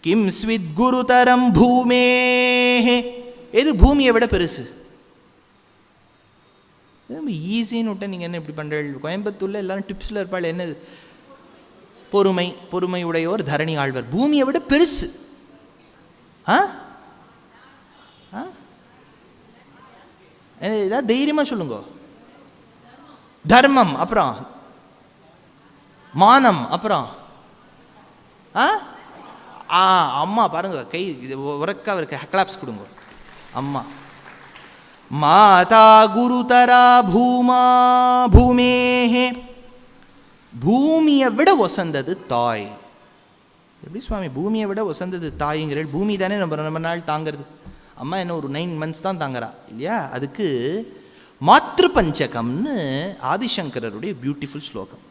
கிம் ஸ்வித் குருதரம் பூமே. எது பூமியை விட பெருசு? ஈஸின்னு விட்ட நீங்கள் என்ன இப்படி பண்ணுற? கோயம்புத்தூரில் எல்லாரும் டிப்ஸில் இருப்பாள். என்னது? பொறுமை, பொறுமை உடையோர் தரணி ஆழ்வர். பூமியை விட பெருசு. ஏதாவது தைரியமாக சொல்லுங்க. தர்மம், அப்புறம் மானம், அப்புறம் அம்மா பாருங்க, கை உறக்க அவருக்கு கிளாப்ஸ் கொடுங்க. அம்மா. மாதா குருதரா பூமா பூமேஹே. பூமியை விட ஒசந்தது தாய். எப்படி சுவாமி பூமியை விட ஒசந்தது தாய்ங்கிற? பூமி தானே நம்ம நாள் தாங்கிறது. அம்மா என்ன ஒரு 9 months தான் தாங்கிறா இல்லையா? அதுக்கு மாத்ரு பஞ்சகம்னு ஆதிசங்கரருடைய பியூட்டிஃபுல் ஸ்லோகம்.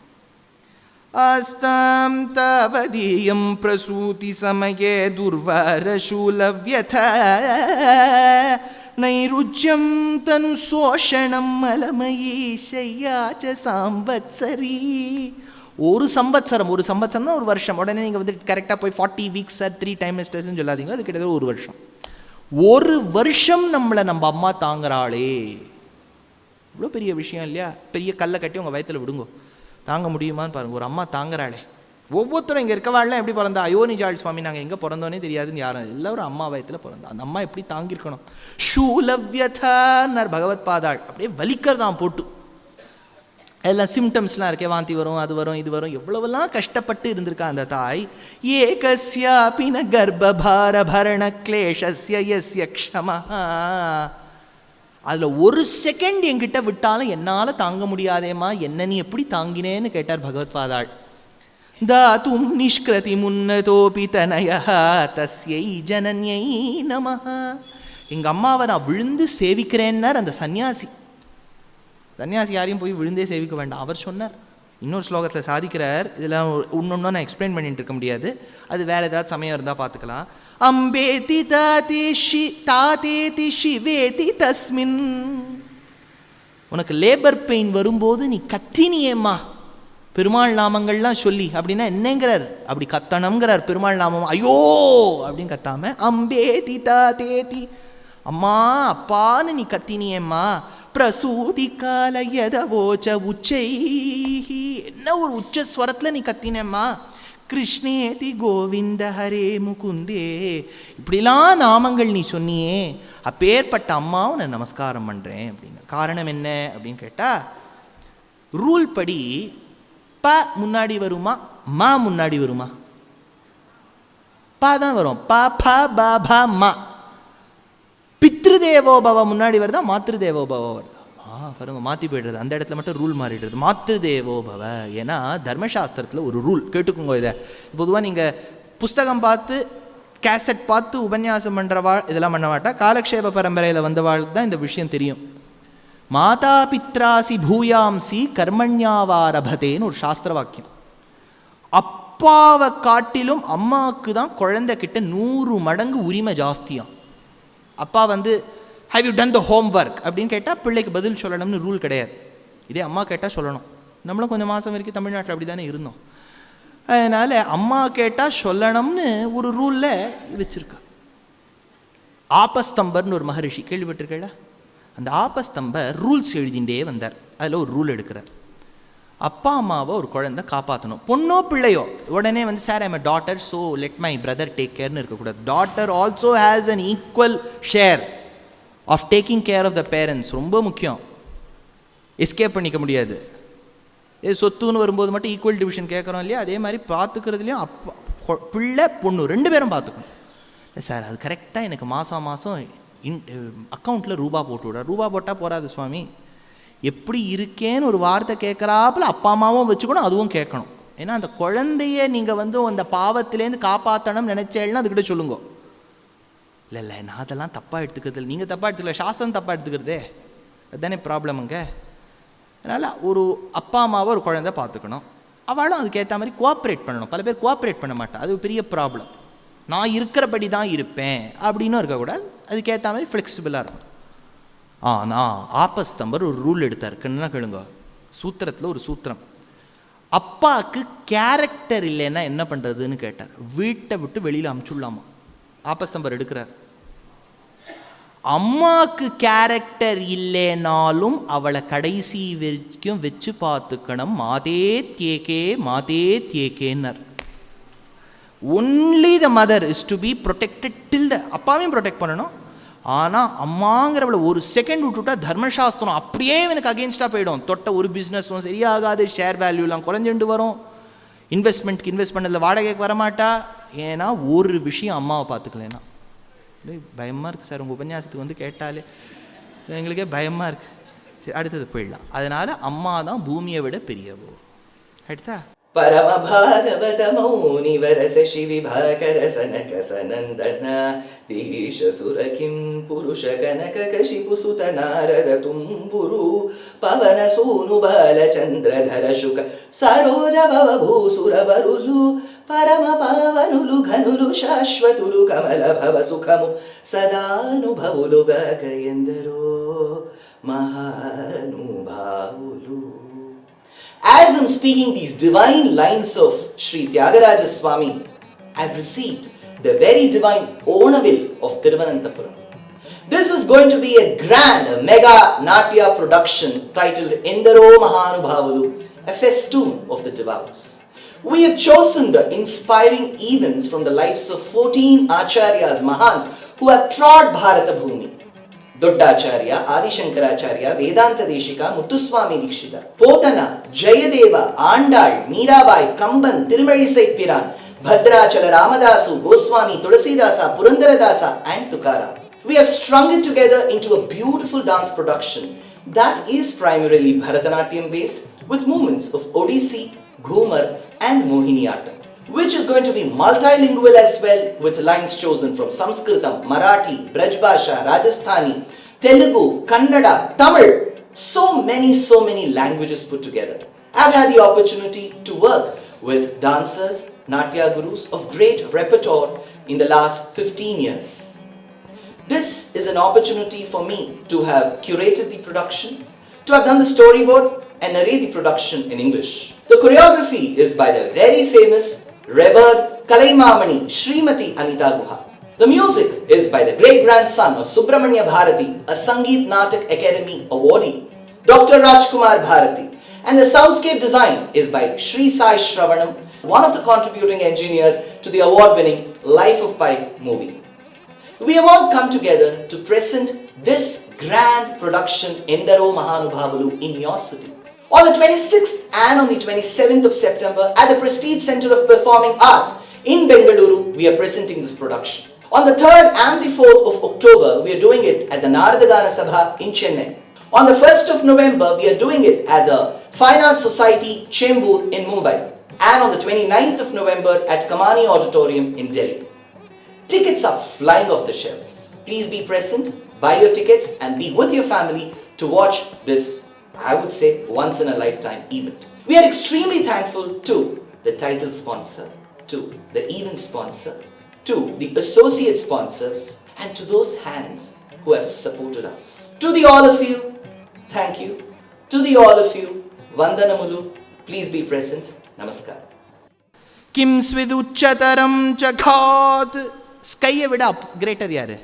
ஆஸ்தாம் தவதீயம் பிரசூதி சமயே துர்வாரசூலவ்யத நைருஜ்யம் தனு சோஷணம் மலமயி ஷய்யாச்ச சாம்பத்சரி. ஒரு சம்பத்சரம்னா ஒரு வருஷம். உடனே நீங்கள் வந்து கரெக்டாக போய் 40 weeks 3 trimesters சொல்லாதீங்க. அது கிட்டத்தட்ட ஒரு வருஷம். ஒரு வருஷம் நம்மளை நம்ம அம்மா தாங்குறாளே, இவ்வளோ பெரிய விஷயம் இல்லையா? பெரிய கல்லை கட்டி உங்கள் வயத்தில் விடுங்கோ, தாங்க முடியுமான்னு பாருங்கள். ஒரு அம்மா தாங்குறாளே. ஒவ்வொருத்தரும் இங்கே இருக்கவாள்லாம் எப்படி பிறந்தா? அயோனிஜாள் சுவாமி நாங்கள் எங்கே பிறந்தோன்னே தெரியாதுன்னு யாரும், எல்லோரும் அம்மா வயத்தில் பிறந்தா. அந்த அம்மா எப்படி தாங்கியிருக்கணும்? ஷூலவ்யதார் பகவத் பாதாள். அப்படியே வலிக்கிறதான் போட்டு. எல்லாம் சிம்டம்ஸ்லாம் இருக்கே, வாந்தி வரும், அது வரும், இது வரும். எவ்வளவெல்லாம் கஷ்டப்பட்டு இருந்திருக்கா அந்த தாய். ஏகஸ்யாபின கர்ப்பபார பரண கிளேஷஸ்ய யஸ்ய க்ஷமஹ. அதில் ஒரு செகண்ட் என்கிட்ட விட்டாலும் என்னால் தாங்க முடியாதேம்மா, என்ன நீ எப்படி தாங்கினேன்னு கேட்டார் பகவத் பாதாள். தாத்தும் நிஷ்கிருதி முன்னதோபி தனயா தஸ்யை ஜனன்யை நமஹ. எங்கள் அம்மாவை நான் விழுந்து சேவிக்கிறேன்னார் அந்த சன்னியாசி. சன்னியாசி யாரையும் போய் விழுந்தே சேவிக்க வேண்டாம், அவர் சொன்னார். இன்னொரு ஸ்லோகத்தில் சாதிக்கிறார். இதெல்லாம் ஒன்று நான் எக்ஸ்பிளைன் பண்ணிட்டு இருக்க முடியாது, அது வேறு ஏதாவது சமயம் இருந்தால் பார்த்துக்கலாம். அம்பேதி தாதேதி சிவேதி தஸ்மின். உனக்கு லேபர் பெயின் வரும்போது நீ கத்தினியேம்மா பெருமாள் நாமங்கள்லாம் சொல்லி. அப்படின்னா என்னங்கிறார்? அப்படி கத்தனம்ங்கிறார் பெருமாள் நாமம். ஐயோ அப்படின்னு கத்தாம அம்பேதி தாதேதி, அம்மா அப்பான்னு நீ கத்தினியேம்மா. பிரசூதி கால யதவோச்ச உச்சை. என்ன ஒரு உச்சஸ்வரத்தில் நீ கத்தினம்மா. கிருஷ்ணேதி கோவிந்த ஹரே முகுந்தே. இப்படிலாம் நாமங்கள் நீ சொன்னியே, அப்பேற்பட்ட அம்மாவும் நான் நமஸ்காரம் பண்ணுறேன் அப்படின்னு. காரணம் என்ன அப்படின்னு கேட்டால், ரூல் படி ப முன்னாடி வருமா, மா முன்னாடி வருமா? பா தான் வரும். ப ப ப ப மா. பித்ருதேவோபவ முன்னாடி வருதா, மாத்ருதேவோபவ வருதா? பாருங்க, மாற்றி போய்டுறது. அந்த இடத்துல மட்டும் ரூல் மாறிடுறது. மாத்ருதேவோபவ. ஏன்னா தர்மசாஸ்திரத்தில் ஒரு ரூல் கேட்டுக்கோங்க. இதை பொதுவாக நீங்கள் புஸ்தகம் பார்த்து கேசட் பார்த்து உபன்யாசம் பண்ணுறவா இதெல்லாம் பண்ண மாட்டா. காலக்ஷேப பரம்பரையில் வந்தவாளுக்கு தான் இந்த விஷயம் தெரியும். மாதா பித்ராசி பூயாம்சி கர்மண்யாவாரபதேன்னு ஒரு சாஸ்திர வாக்கியம். அப்பாவை காட்டிலும் அம்மாவுக்கு தான் குழந்தைகிட்ட 100 மடங்கு உரிமை ஜாஸ்தியாம். அப்பா வந்து have you done the home work அப்படின்னு கேட்டால் பிள்ளைக்கு பதில் சொல்லணும்னு ரூல் கிடையாது. இதே அம்மா கேட்டால் சொல்லணும். நம்மளும் கொஞ்சம் மாதம் வரைக்கும் தமிழ்நாட்டில் அப்படி தானே இருந்தோம். அதனால் அம்மா கேட்டால் சொல்லணும்னு ஒரு ரூலில் வச்சுருக்கா. ஆபஸ்தம்பர்னு ஒரு மகரிஷி கேள்விப்பட்டிருக்கா? அந்த ஆபஸ்தம்பர் ரூல்ஸ் எழுதிண்டே வந்தார். அதில் ஒரு ரூல் எடுக்கிறார். அப்பா அம்மாவை ஒரு குழந்தை காப்பாற்றணும், பொண்ணோ பிள்ளையோ. உடனே வந்து sir I'm a daughter so let my brother take கேர்னு இருக்கக்கூடாது. Daughter also has an equal share of taking care of the parents. ரொம்ப முக்கியம். எஸ்கேப் பண்ணிக்க முடியாது. சொத்துன்னு வரும்போது மட்டும் ஈக்குவல் டிவிஷன் கேட்குறோம் இல்லையா? அதே மாதிரி பார்த்துக்கிறதுலையும் அப்பா பிள்ளை பொண்ணு 2 பேரும் பார்த்துக்கணும். இல்லை சார் அது கரெக்டாக எனக்கு மாதம் அக்கௌண்ட்டில் ரூபா போட்டு விட. ரூபா போட்டால் போகாது சுவாமி, எப்படி இருக்கேன்னு ஒரு வார்த்தை கேட்குறாப்புல அப்பா அம்மாவும் வச்சுக்கணும், அதுவும் கேட்கணும். ஏன்னா அந்த குழந்தைய நீங்கள் வந்து அந்த பாவத்திலேருந்து காப்பாற்றணும்னு நினச்சேன்னா அதுக்கிட்ட சொல்லுங்க. இல்லை நான் அதெல்லாம் தப்பாக எடுத்துக்கிறது. நீங்கள் தப்பாக எடுத்துக்கல, சாஸ்திரம் தப்பாக எடுத்துக்கிறதே, அதுதானே ப்ராப்ளமுங்க. அதனால் ஒரு அப்பா அம்மாவை ஒரு குழந்தை பார்த்துக்கணும், அவளும் அதுக்கேற்ற மாதிரி கோஆப்ரேட் பண்ணணும். பல பேர் கோஆப்ரேட் பண்ண மாட்டேன், அது பெரிய ப்ராப்ளம். நான் இருக்கிறபடி தான் இருப்பேன் அப்படின்னு இருக்கக்கூடாது, அதுக்கேற்ற மாதிரி ஃப்ளெக்சிபிளாக இருக்கும். ஆனால் ஆபஸ்தம்பர் ஒரு ரூல் எடுத்தார். என்ன கேளுங்க, சூத்திரத்தில் ஒரு சூத்திரம். அப்பாவுக்கு கேரக்டர் இல்லைன்னா என்ன பண்ணுறதுன்னு கேட்டார். வீட்டை விட்டு வெளியில் அமுச்சுடலாமா? ஆபஸ்தம்பர் எடுக்கிறார். அம்மாவுக்கு கேரக்டர் இல்லைனாலும் அவளை கடைசி வரைக்கும் வச்சு பார்த்துக்கணும். மாதே தியேகேன்னர். Only the mother is to be protected till the. அப்பாவையும் ப்ரொடெக்ட் பண்ணணும். ஆனால் அம்மாங்கிறவளை ஒரு செகண்ட் விட்டுவிட்டா தர்மசாஸ்திரம் அப்படியே எனக்கு அகெயின்ஸ்டாக போயிடும். தொட்ட ஒரு பிஸ்னஸும் சரியாகாது, ஷேர் வேல்யூலாம் குறைஞ்சிட்டு வரும், இன்வெஸ்ட்மெண்ட்க்கு இன்வெஸ்ட் பண்ணதில் வாடகைக்கு வரமாட்டா. ஏன்னா ஒரு விஷயம் அம்மாவை பார்த்துக்கலன்னா. பயமாக இருக்குது சார், உங்கள் உபன்யாசத்துக்கு வந்து கேட்டாலே எங்களுக்கே பயமாக இருக்குது. சரி, அடுத்தது போயிடலாம். அதனால் அம்மா தான் பூமியை விட பெரியவோ. அடுத்தா பரம பாகவத மௌனி வரச விபாகர சனக சனந்தன தீஷ சுரகிம் புருஷ கனக கஷிபு சுத நாரத தும்புரு பவன சூனு பாலச்சந்திரதர சுக சரோஜ భవ భూసురవరులు పరమ పావనులు ఘనులు శాశ్వతులు కమల భవ సుఖము సదానుభవులుగా ఎందరో మహానుభావులు. As I'm speaking these divine lines of Sri Tyagaraja Swami, I've received the very divine Onavil of Thiruvananthapuram. This is going to be a grand, a mega Natya production titled Endaro Mahanubhavulu, a festoon of the devout. We have chosen the inspiring events from the lives of 14 Acharyas, Mahans, who have trod Bharata Bhumi. ದೊಡ್ಡಾಚಾರ್ಯ, Adi Shankaracharya, Vedanta ದೇಶಿಕ, Muthuswamy Dikshita, Pothana, Jayadeva, Andal, Mirabai, Kamban, ತಿರುಮಳಿಸೈ ಪಿರಾನ್, Bhadrachala Ramadasu, Goswami, Tulsidas, Purandaradasa and Tukaram. We have strung it together into a beautiful dance production that is primarily Bharatanatyam based with movements of Odissi, Ghumar and Mohiniyattam, which is going to be multilingual as well, with lines chosen from Sanskritam, Marathi, Braj Bhasha, Rajasthani, Telugu, Kannada, Tamil, so many languages put together. I've had the opportunity to work with dancers, Natya gurus of great repertoire in the last 15 years. This is an opportunity for me to have curated the production, to have done the storyboard and narrate the production in English. The choreography is by the very famous revered Kalaimamani Srimati Anita Guha. The music is by the great grandson of Subramanya Bharati, a Sangeet Natak Academy awardee, Dr. Rajkumar Bharati, and the soundscape design is by Sri Sai Shravanam, one of the contributing engineers to the award-winning Life of Pi movie. We have all come together to present this grand production Endaro Mahanubhavulu in your city. On the 26th and on the 27th of September at the Prestige Center of Performing Arts in Bengaluru, we are presenting this production. On the 3rd and the 4th of October, we are doing it at the Naradagana Sabha in Chennai. On the 1st of November, we are doing it at the Fine Arts Society, Chembur in Mumbai. And on the 29th of November at Kamani Auditorium in Delhi. Tickets are flying off the shelves. Please be present, buy your tickets and be with your family to watch this, I would say, once in a lifetime event. We are extremely thankful to the title sponsor, to the event sponsor, to the associate sponsors, and to those hands who have supported us. To the all of you, thank you. To the all of you, Vandanamulu, please be present. Namaskar. Kim sviduchataram chakhat. ஸ்கையை விட greater யாரு?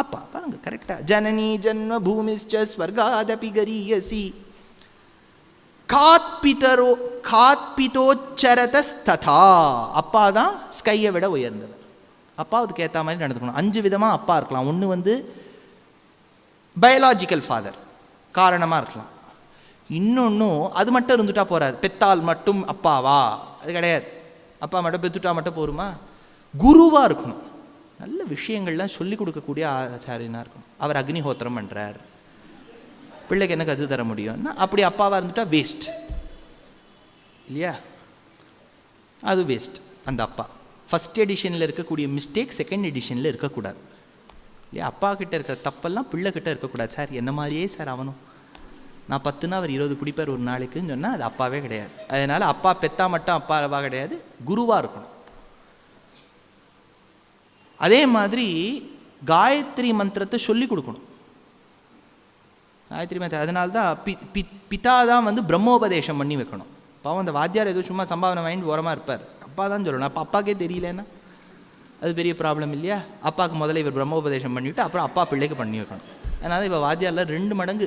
அப்பா. பாருங்க கரெக்டா. ஜனனி ஜன்ம பூமிஷ்ச ஸ்வர்காதபி கரியசி காத்பிதோச்சரதஸ்ததா. அப்பா தான் ஸ்கையை விட உயர்ந்தவர். அப்பாவுக்கு ஏற்ற மாதிரி நடந்துக்கணும். 5 விதமாக அப்பா இருக்கலாம். ஒன்று பயாலாஜிக்கல் ஃபாதர், காரணமாக இருக்கலாம். இன்னொன்று அது மட்டும் இருந்துட்டா போறாது. பெத்தால் மட்டும் அப்பாவா? அது கிடையாது. அப்பா மட்டும் பெத்துட்டா மட்டும் போருமா? குருவாக இருக்கணும். நல்ல விஷயங்கள்லாம் சொல்லிக் கொடுக்கக்கூடிய ஆச்சாரியனாக இருக்கணும். அவர் அக்னிஹோத்திரம் பண்ணுறார், பிள்ளைக்கு என்ன கற்று தர முடியும்னா அப்படி அப்பாவாக இருந்துட்டா வேஸ்ட் இல்லையா? அது வேஸ்ட். அந்த அப்பா ஃபஸ்ட் எடிஷனில் இருக்கக்கூடிய மிஸ்டேக் செகண்ட் எடிஷனில் இருக்கக்கூடாது இல்லையா? அப்பா கிட்ட இருக்கிற தப்பெல்லாம் பிள்ளைகிட்ட இருக்கக்கூடாது. சார் என்ன மாதிரியே சார் அவனும், நான் 10னா அவர் 20 பிடிப்பார் ஒரு நாளைக்குன்னு சொன்னால் அது அப்பாவே கிடையாது. அதனால் அப்பா பெத்தா மட்டும் அப்பாவா கிடையாது, குருவாக இருக்கணும். அதே மாதிரி காயத்ரி மந்திரத்தை சொல்லி கொடுக்கணும். காயத்ரி மந்திரம் அதனால்தான் பிதா தான் பிரம்மோபதேசம் பண்ணி வைக்கணும். பாவம் அந்த வாத்தியார் ஏதோ சும்மா சம்பாவனை வாங்கிட்டு ஓரமாக இருப்பார். அப்பா தான் சொல்லணும். அப்போ அப்பாக்கே தெரியலன்னா அது பெரிய ப்ராப்ளம் இல்லையா? அப்பாவுக்கு முதல்ல இவர் பிரம்மோபதேசம் பண்ணிவிட்டு அப்புறம் அப்பா பிள்ளைக்கு பண்ணி வைக்கணும். அதனால் இப்போ வாத்தியாரில் 2 மடங்கு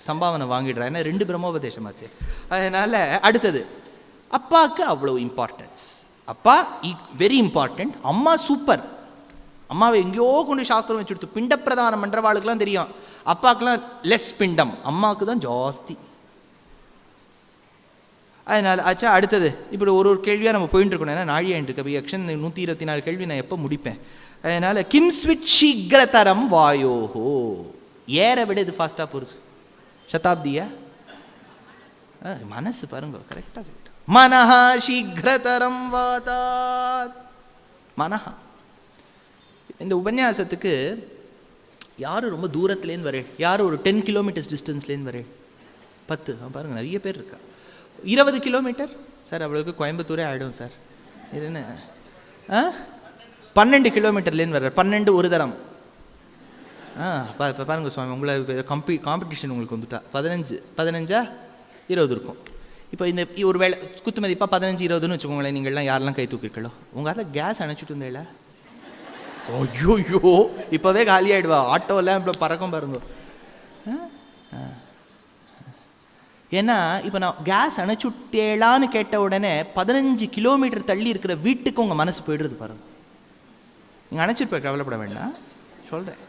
சம்பாவனை வாங்கிடுறா. ஏன்னா 2 பிரம்மோபதேசம் ஆச்சு. அதனால் அடுத்தது அப்பாவுக்கு அவ்வளோ இம்பார்ட்டன்ஸ். அப்பா வெரி இம்பார்ட்டண்ட். அம்மா சூப்பர். அம்மாவை எங்கேயோ கொண்டு சாஸ்திரம் வச்சு கொடுத்து பிண்ட பிரதானம் பண்ணுறவாளுக்கெல்லாம் தெரியும். அப்பாவுக்குலாம் லெஸ் பிண்டம், அம்மாவுக்கு தான் ஜாஸ்தி. அதனால் ஆச்சா. அடுத்தது இப்படி ஒரு கேள்வியாக நம்ம போயிட்டு இருக்கணும். ஏன்னா நாழியாயிட்டு இருக்கு. யக்ஷன் 124 கேள்வி நான் எப்போ முடிப்பேன்? அதனால் கிம் ஸ்விட் சீக்கிரதரம் வாயோஹோ. ஏரை விட இது ஃபாஸ்ட்டாக போகுது. சதாப்தியா? மனசு பாருங்க, கரெக்டாக சொல்லிட்டு மனஹா சீக்கிரதரம் வாதாத். மனஹா. இந்த உபன்யாசத்துக்கு யாரும் ரொம்ப தூரத்துலேருந்து வரேன், யாரும் ஒரு 10 கிலோமீட்டர்ஸ் டிஸ்டன்ஸ்லேருந்து வரேன். 10 பாருங்கள், நிறைய பேர் இருக்கா. 20 கிலோமீட்டர் சார், அவ்வளோக்கு கோயம்புத்தூரே ஆகிடும் சார். இது என்ன 12 கிலோமீட்டர்லேருந்து வர்றார். 12 ஒரு தரம். இப்போ பாருங்கள் சுவாமி, உங்களை காம்படிஷன் உங்களுக்கு வந்துட்டா 15 20 இருக்கும். இப்போ இந்த ஒரு வேளை குத்து மதிப்பாக 15 20ன்னு வச்சுக்கோங்களேன். நீங்கள்லாம் யாரெல்லாம் கை தூக்கிருக்கோ உங்கள் அதில் கேஸ் அணைச்சிட்டு இருந்தேல, ஐயோ இப்போவே காலி ஆகிடுவா. ஆட்டோலாம் இப்போ பறக்கும் பாருங்க. ஏன்னா இப்போ நான் கேஸ் அணைச்சுட்டேலான்னு கேட்ட உடனே 15 கிலோமீட்டர் தள்ளி இருக்கிற வீட்டுக்கு உங்கள் மனசு போய்டுறது பாருங்க. நீங்கள் அணைச்சிருப்ப, கவலைப்பட வேண்டாம் சொல்கிறேன்.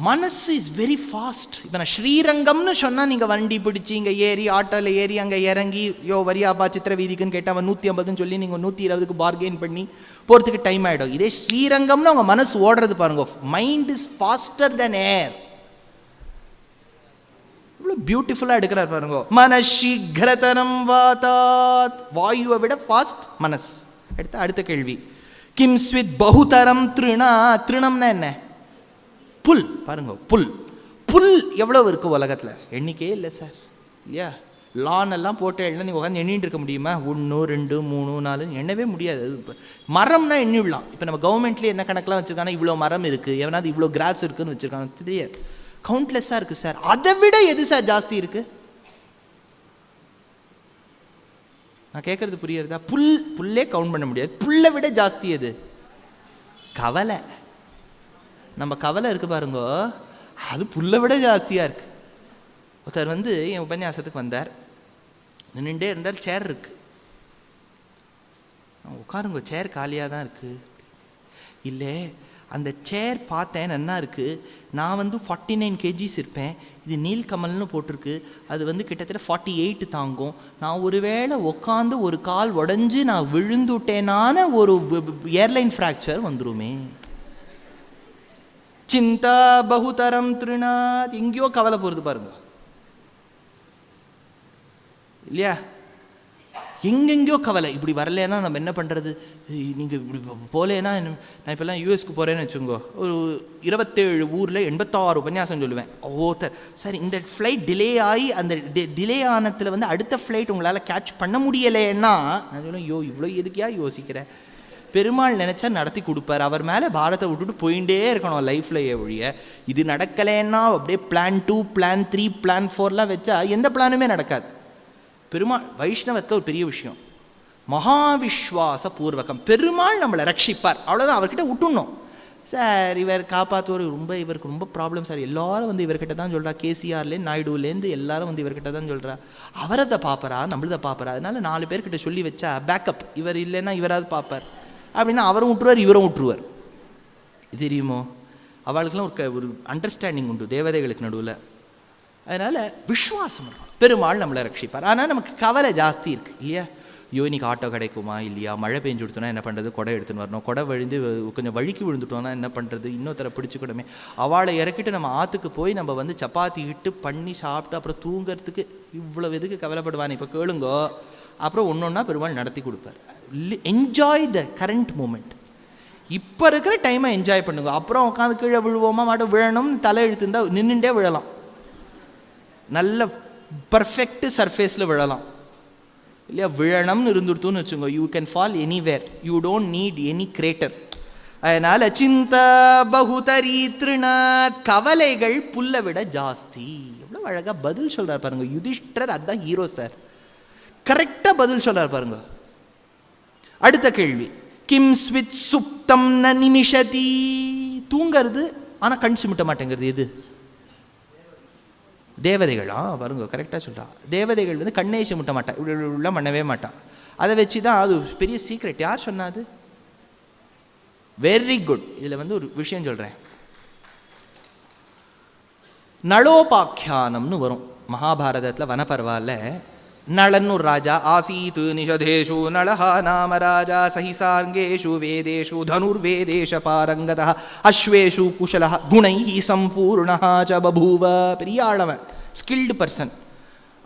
மனசு இஸ் வெரி ஃபாஸ்ட். இப்போ நான் ஸ்ரீரங்கம்னு சொன்னால் நீங்கள் வண்டி பிடிச்சி இங்கே ஏறி ஆட்டோவில் ஏறி அங்கே இறங்கி வரியாப்பா சித்திர வீதிக்குன்னு கேட்டால் அவன் 150ன்னு சொல்லி நீங்கள் 120க்கு பார்கெயின் பண்ணி போகிறதுக்கு டைம் ஆகிடும். இதே ஸ்ரீரங்கம்னு உங்கள் மனசு ஓடுறது பாருங்க. மைண்ட் இஸ் ஃபாஸ்டர் தென் ஏர். இவ்வளோ பியூட்டிஃபுல்லாக எடுக்கிறார் பாருங்க. மனசீக்கிரதரம் வாதாத். வாயுவை விட ஃபாஸ்ட் மனஸ். அடுத்த கேள்வி கிம் ஸ்வித் பகுதரம் திருணா. திருணம்னா என்ன? புல். பாருங்க, புல். புல் எவ்வளோ இருக்குது உலகத்தில்? எண்ணிக்கையே இல்லை சார், இல்லையா? லான் எல்லாம் போட்டு எல்லாம் நீங்கள் உட்காந்து எண்ணிட்டு இருக்க முடியுமா? 1 2 3 4 எண்ணவே முடியாது. மரம்னா எண்ணிவிடலாம். இப்போ நம்ம கவர்மெண்ட்லேயே என்ன கணக்கெலாம் வச்சுருக்காங்கன்னா இவ்வளோ மரம் இருக்குது, எவனாவது இவ்வளோ கிராஸ் இருக்குதுன்னு வச்சுருக்காங்க. தெரியாது, கவுண்ட்லெஸ்ஸாக இருக்குது சார். அதை விட எது சார் ஜாஸ்தி இருக்குது? நான் கேட்குறது புரியுறதா? புல்லே கவுண்ட் பண்ண முடியாது. புல்லை விட ஜாஸ்தி எது? கவலை. நம்ம கவலை இருக்குது பாருங்க, அது புல்லை விட ஜாஸ்தியாக இருக்குது. ஒருத்தர் என் உபன்யாசத்துக்கு வந்தார். நின்றுட்டே இருந்தால் சேர் இருக்குது. உட்காருங்க, சேர் காலியாக தான் இருக்குது. இல்லை, அந்த சேர் பார்த்தேன் நல்லா இருக்குது. நான் 49 kgs இருப்பேன். இது நீல்கமல்னு போட்டிருக்கு. அது கிட்டத்தட்ட 48 தாங்கும். நான் ஒருவேளை உட்காந்து ஒரு கால் உடஞ்சி நான் விழுந்துட்டேனான ஒரு ஏர்லைன் ஃப்ராக்சர் வந்துருமே. சிந்தா பகுதரம் திருநாத். எங்கேயோ கவலை போகிறது பாருங்க, இல்லையா? எங்கெங்கேயோ கவலை. இப்படி வரலன்னா நம்ம என்ன பண்ணுறது? நீங்கள் இப்படி போகலேன்னா, நான் இப்போல்லாம் யூஎஸ்க்கு போகிறேன்னு வச்சுக்கோங்க, ஒரு 27 ஊரில் 86 உபன்யாசம் சொல்லுவேன். சார் இந்த ஃப்ளைட் டிலே ஆகி அந்த டிலே ஆனத்தில் அடுத்த ஃப்ளைட் உங்களால் கேட்ச் பண்ண முடியலைன்னா நான் சொல்லுவேன், இவ்வளோ எதுக்கையா யோசிக்கிறேன்? பெருமாள் நினச்சா நடத்தி கொடுப்பார். அவர் மேலே பாரத்தை விட்டுட்டு போயிட்டே இருக்கணும் லைஃப்லையே ஒழிய. இது நடக்கலைன்னா அப்படியே பிளான் 2 பிளான் 3 பிளான் 4லாம் வச்சா எந்த பிளானுமே நடக்காது. பெருமாள் வைஷ்ணவத்தில் ஒரு பெரிய விஷயம், மகாவிஸ்வாச பூர்வகம். பெருமாள் நம்மளை ரட்சிப்பார், அவ்வளோதான். அவர்கிட்ட விட்டுணும். சார் இவர் காப்பாற்றுவார், இவருக்கு ரொம்ப ப்ராப்ளம் சார், எல்லாரும் இவர்கிட்ட தான் சொல்கிறா. கேசிஆர்லேருந்து நாயுடுலேருந்து எல்லாரும் இவர்கிட்ட தான் சொல்கிறா. அவரதை பார்ப்பறா, நம்மளதை பார்ப்பறா. அதனால 4 பேர்கிட்ட சொல்லி வச்சா பேக்கப். இவர் இல்லைன்னா இவராது பார்ப்பார் அப்படின்னா அவரும் விட்டுருவார், இவரும் விட்டுருவார். இது தெரியுமோ? அவளுக்கெல்லாம் ஒரு அண்டர்ஸ்டாண்டிங் உண்டு தேவதைகளுக்கு நடுவில். அதனால் விஸ்வாசம் இருக்கும், பெருமாள் நம்மளை ரட்சிப்பார். ஆனால் நமக்கு கவலை ஜாஸ்தி இருக்குது, இல்லையா? இன்னைக்கு ஆட்டோ கிடைக்குமா இல்லையா? மழை பெஞ்சு கொடுத்தோன்னா என்ன பண்ணுறது? கொடை எடுத்துன்னு வரணும். கொடை விழுந்து கொஞ்சம் வழுக்கி விழுந்துட்டோன்னா என்ன பண்ணுறது? இன்னொருத்தரை பிடிச்சிக்கூடமே. அவளை இறக்கிட்டு நம்ம ஆற்றுக்கு போய் நம்ம சப்பாத்தி இட்டு பண்ணி சாப்பிட்டு அப்புறம் தூங்கிறதுக்கு இவ்வளோ எதுக்கு கவலைப்படுவானே? இப்போ கேளுங்கோ, அப்புறம் ஒன்றொன்னா பெருமாள் நடத்தி கொடுப்பார். Enjoy the current moment. இப்போ இருக்கிற டைமை என்ஜாய் பண்ணுங்க. அப்புறம் உட்காந்து கீழே விழுவோமா மாட்டோம், விழணும் தலை எழுத்துருந்தா நின்றுட்டே விழலாம். நல்ல பர்ஃபெக்ட் சர்ஃபேஸில் விழலாம், இல்லையா? விழணும்னு இருந்துருத்துன்னு வச்சுக்கோங்க, you can fall anywhere. You don't need any greater. அதனால் சிந்தா பகுதரி திருநாத். கவலைகள் புல்லை விட ஜாஸ்தி. எவ்வளோ அழகாக பதில் சொல்கிறார் பாருங்க யுதிஷ்டர். அதுதான் ஹீரோ சார். கரெக்டாக பதில் சொல்றார் பாருங்க. அடுத்த கேள்வி, கிம் ஸ்வித் சுப்தம் ந நிமிஷதி. தூங்கிறது ஆனால் கண் சிமிட்ட மாட்டேங்கிறது எது? தேவதைகளா? பாருங்க கரெக்டாக சொல்கிறா. தேவதைகள் வந்து கண்ணே சிமிட்ட மாட்டா, இப்படி பண்ணவே மாட்டா. அதை வச்சு தான் அது பெரிய சீக்ரெட். யார் சொன்னாது? Very good. இதில் வந்து ஒரு விஷயம் சொல்கிறேன். நளோபாக்கியானம்னு வரும் மகாபாரதத்தில் வனப்பர்வால. நளன் ஒரு ராஜா. ஆசீத் நிஷதேஷு நளஹா நாம ராஜா சஹிசாங்கேஷு வேதேஷு தனுர்வேதேஷ பாரங்கதா அஸ்வேஷு குஷலஹ குணைஹி சம்பூர்ணஹா ச பபூவ. பெரிய ஆளவன், ஸ்கில்டு பர்சன்.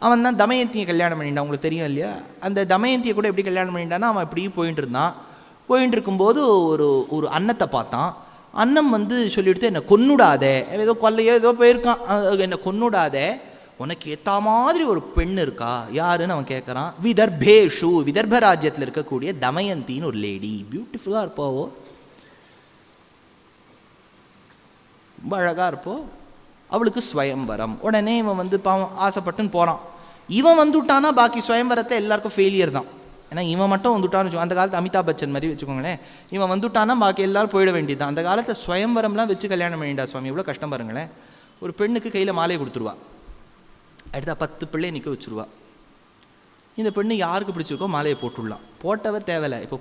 அவன் தான் தமயந்தியை கல்யாணம் பண்ணிட்டான். உங்களுக்கு தெரியும் இல்லையா? அந்த தமயந்தியை கூட எப்படி கல்யாணம் பண்ணிட்டான்னா, அவன் இப்படி போயிட்டு இருந்தான். போயிட்டு இருக்கும்போது ஒரு அன்னத்தை பார்த்தான். அன்னம் வந்து சொல்லிவிடுத்து, என்னை கொன்னுடாதே, ஏதோ கொல்லையோ ஏதோ போயிருக்கான், என்னை கொன்னுடாதே, உனக்கு ஏற்ற மாதிரி ஒரு பெண் இருக்கா? யாருன்னு அவன் கேட்குறான். விதர்பேஷு, விதர்ப ராஜ்யத்தில் இருக்கக்கூடிய தமயந்தின்னு ஒரு லேடி, பியூட்டிஃபுல்லாக இருப்பாவோ, ரொம்ப அழகாக இருப்போ. அவளுக்கு ஸ்வயம்பரம். உடனே இவன் வந்து பாவம் ஆசைப்பட்டுன்னு போகிறான். இவன் வந்துட்டானா பாக்கி ஸ்வயம்பரத்தை எல்லாருக்கும் ஃபெயிலியர் தான். ஏன்னா இவன் மட்டும் வந்துட்டான்னு வச்சுக்கோ, அந்த காலத்து அமிதாப் பச்சன் மாதிரி வச்சுக்கோங்களேன். இவன் வந்துட்டானா பாக்கி எல்லாரும் போயிட வேண்டியது தான். அந்த காலத்தில் ஸ்வயம்பரம்லாம் வச்சு கல்யாணம் பண்ணிட்டா சுவாமி. இவ்வளோ கஷ்டம் பாருங்களேன். ஒரு பெண்ணுக்கு கையில் மாலையை கொடுத்துருவா, அடுத்தா 10 பிள்ளையை நிற்க வச்சுருவா. இந்த பெண்ணு யாருக்கு பிடிச்சிருக்கோ மாலையை போட்டுடலாம். போட்டவ தேவையில்லை. இப்போ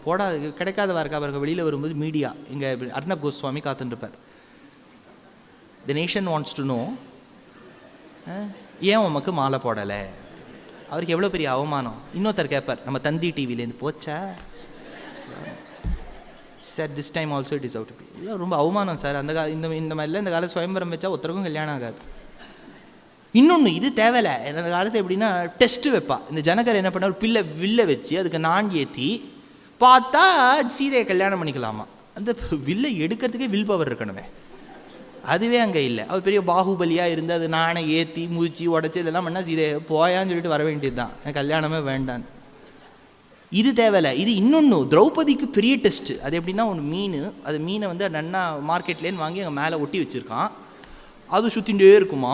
கிடைக்காதவா இருக்கா பாருங்க. வெளியில் வரும்போது மீடியா, இங்கே அர்ணப் கோஸ்வாமி காத்துட்டுருப்பார். The nation wants to know, ஏன் உமக்கு மாலை போடலை? அவருக்கு எவ்வளோ பெரிய அவமானம். இன்னொருத்தர் கேட்பார், நம்ம தந்தி டிவிலேருந்து போச்சா sir, this time also it is out. இல்லை ரொம்ப அவமானம் சார். அந்த இந்த மாதிரிலாம் இந்த காலத்தில் சுயம்பரம் வச்சா ஒருத்தருக்கும் கல்யாணம் ஆகாது. இன்னொன்று இது தேவையில்லை. இந்த காலத்தில் எப்படின்னா டெஸ்ட்டு வைப்பா. இந்த ஜனகர் என்ன பண்ண, ஒரு வில்லை வச்சு அதுக்கு நான் ஏற்றி பார்த்தா சீதையை கல்யாணம் பண்ணிக்கலாமா. அந்த வில்லை எடுக்கிறதுக்கே வில் பவர் இருக்கணுமே, அதுவே அங்கே இல்லை. அவர் பெரிய பாகுபலியாக இருந்து அது நானே ஏற்றி முழிச்சு உடச்சி இதெல்லாம் பண்ணால் சீதை போயான்னு சொல்லிட்டு வர வேண்டியது தான். எனக்கு கல்யாணமே வேண்டான்னு. இது தேவையில்லை. இது இன்னொன்று, திரௌபதிக்கு பெரிய டெஸ்ட்டு. அது எப்படின்னா, ஒரு அது மீனை வந்து நன்னா மார்க்கெட்லேன்னு வாங்கி அங்கே மேலே ஒட்டி வச்சுருக்கான். அது சுற்றிகிட்டே இருக்குமா,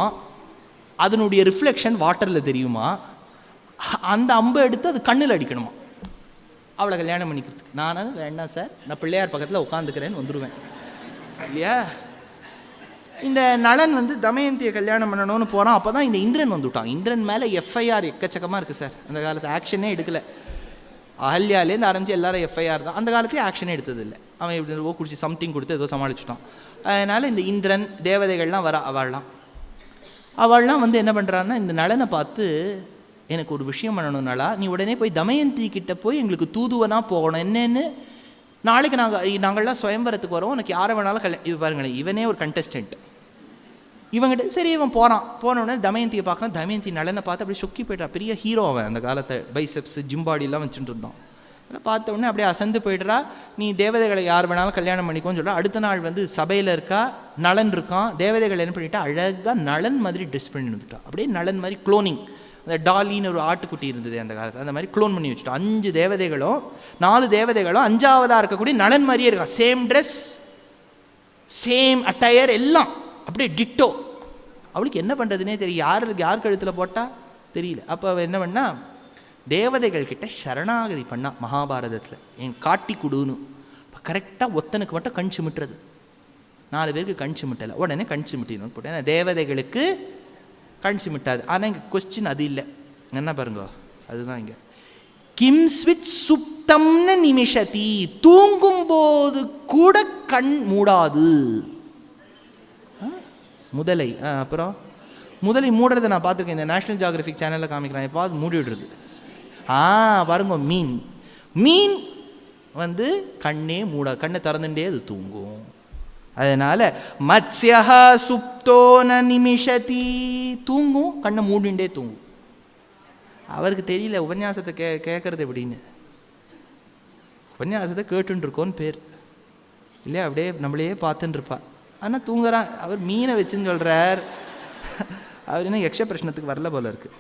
அதனுடைய ரிஃப்ளெக்ஷன் வாட்டரில் தெரியுமா, அந்த அம்பை எடுத்து அது கண்ணில் அடிக்கணுமா அவளை கல்யாணம் பண்ணிக்கிறதுக்கு. நான் அது வேண்டாம் சார், நான் பிள்ளையார் பக்கத்தில் உட்காந்துக்கிறேன்னு வந்துடுவேன் இல்லையா. இந்த நளன் வந்து தமயந்தியை கல்யாணம் பண்ணணும்னு போகிறான். அப்போ தான் இந்த இந்திரன் வந்துவிட்டான். இந்திரன் மேலே எஃப்ஐஆர் எக்கச்சக்கமாக இருக்குது சார். அந்த காலத்தில் ஆக்ஷனே எடுக்கலை. அகல்யாலேருந்து ஆரம்பித்து எல்லாரும் எஃப்ஐஆர் தான். அந்த காலத்துலேயே ஆக்ஷனே எடுத்ததில்லை. அவன் எப்படி குடிச்சு சம்திங் கொடுத்து ஏதோ சமாளிச்சுட்டான். அதனால் இந்த இந்திரன் தேவதைகள்லாம் வர அவள்லாம் வந்து என்ன பண்ணுறான்னா, இந்த நளனை பார்த்து, எனக்கு ஒரு விஷயம் பண்ணணும்னாலா, நீ உடனே போய் தமயந்தி கிட்ட போய் எங்களுக்கு தூதுவனாக போகணும். என்னென்னு, நாளைக்கு நாங்கள்லாம் சுயம்பரத்துக்கு வரோம், உனக்கு யாரை வேணாலும் இது பாருங்களேன், இவனே ஒரு கண்டஸ்டன்ட். இவங்கிட்ட சரி இவன் போனோடனே தமயந்தியை பார்க்குறான். தமயந்தி நளனை பார்த்து அப்படியே சொக்கி போய்ட்டா. பெரிய ஹீரோ அவன். அந்த காலத்தை பைசெப்ஸ் ஜிம்பாடிலாம் வச்சுட்டு இருந்தான். அதெல்லாம் பார்த்த உடனே அப்படியே அசந்து போய்ட்றா. நீ தேவதைகளை யார் வேணாலும் கல்யாணம் பண்ணிக்கோன்னு சொல்கிறா. அடுத்த நாள் வந்து சபையில் இருக்கா, நளன் இருக்கான். தேவதைகள் என்ன பண்ணிட்டா, அழகாக நளன் மாதிரி ட்ரெஸ் பண்ணி வந்துட்டான். அப்படியே நளன் மாதிரி க்ளோனிங். அந்த டாலின்னு ஒரு ஆட்டுக்குட்டி இருந்தது அந்த காலத்தில், அந்த மாதிரி க்ளோன் பண்ணி வச்சுட்டோம். 5 தேவதைகளும் 4 தேவதைகளும் 5ஆவதாக இருக்கக்கூடிய நளன் மாதிரியே இருக்கா. சேம் ட்ரெஸ், சேம் அட்டையர், எல்லாம் அப்படியே டிட்டோ. அவளுக்கு என்ன பண்ணுறதுனே தெரியும். யார் கழுத்தில் போட்டால் தெரியல. அப்போ அவள் என்ன பண்ணா, தேவதைகள் கிட்ட சரணாகதி பண்ணா. மகாபாரதத்தில் என் காட்டி கொடுன்னு. இப்போ கரெக்டாக ஒத்தனுக்கு மட்டும் கண் சிமிட்டுறது, 4 பேருக்கு கண் சிமிட்டலை. உடனே கண் சிமிட்டின்னு போட்டேன். தேவதைகளுக்கு கண் சிமிட்டாது. ஆனால் இங்கே கொஸ்டின் அது இல்லை. என்ன பாருங்க, அதுதான் இங்கே. கிம் ஸ்வித் சுப்தம்னு நிமிஷதி, தூங்கும்போது கூட கண் மூடாது. முதலை, அப்புறம் முதலை மூடுறதை நான் பார்த்துருக்கேன். இந்த நேஷனல் ஜியோகிராஃபிக் சேனலில் காமிக்கிறேன். எப்பாவது மூடி விடுறது. பாருங்க, மீன் வந்து கண்ணே கண்ணை திறந்துட்டே அது தூங்கும். அதனால மத்ஸ்யா சுப்தோ ந நிமிஷதி, தூங்கும், கண்ணை மூடிண்டே தூங்கும். அவருக்கு தெரியல உபன்யாசத்தை கேட்கறது எப்படின்னு. உபன்யாசத்தை கேட்டுன்னு இருக்கோன்னு பேர் இல்லையா, அப்படியே நம்மளையே பார்த்துன்னு இருப்பா. ஆனால் தூங்குறான். அவர் மீனை வச்சுன்னு சொல்கிறார். அவர் இன்னும் யக்ஷ பிரச்சனத்துக்கு வரல போல இருக்குது.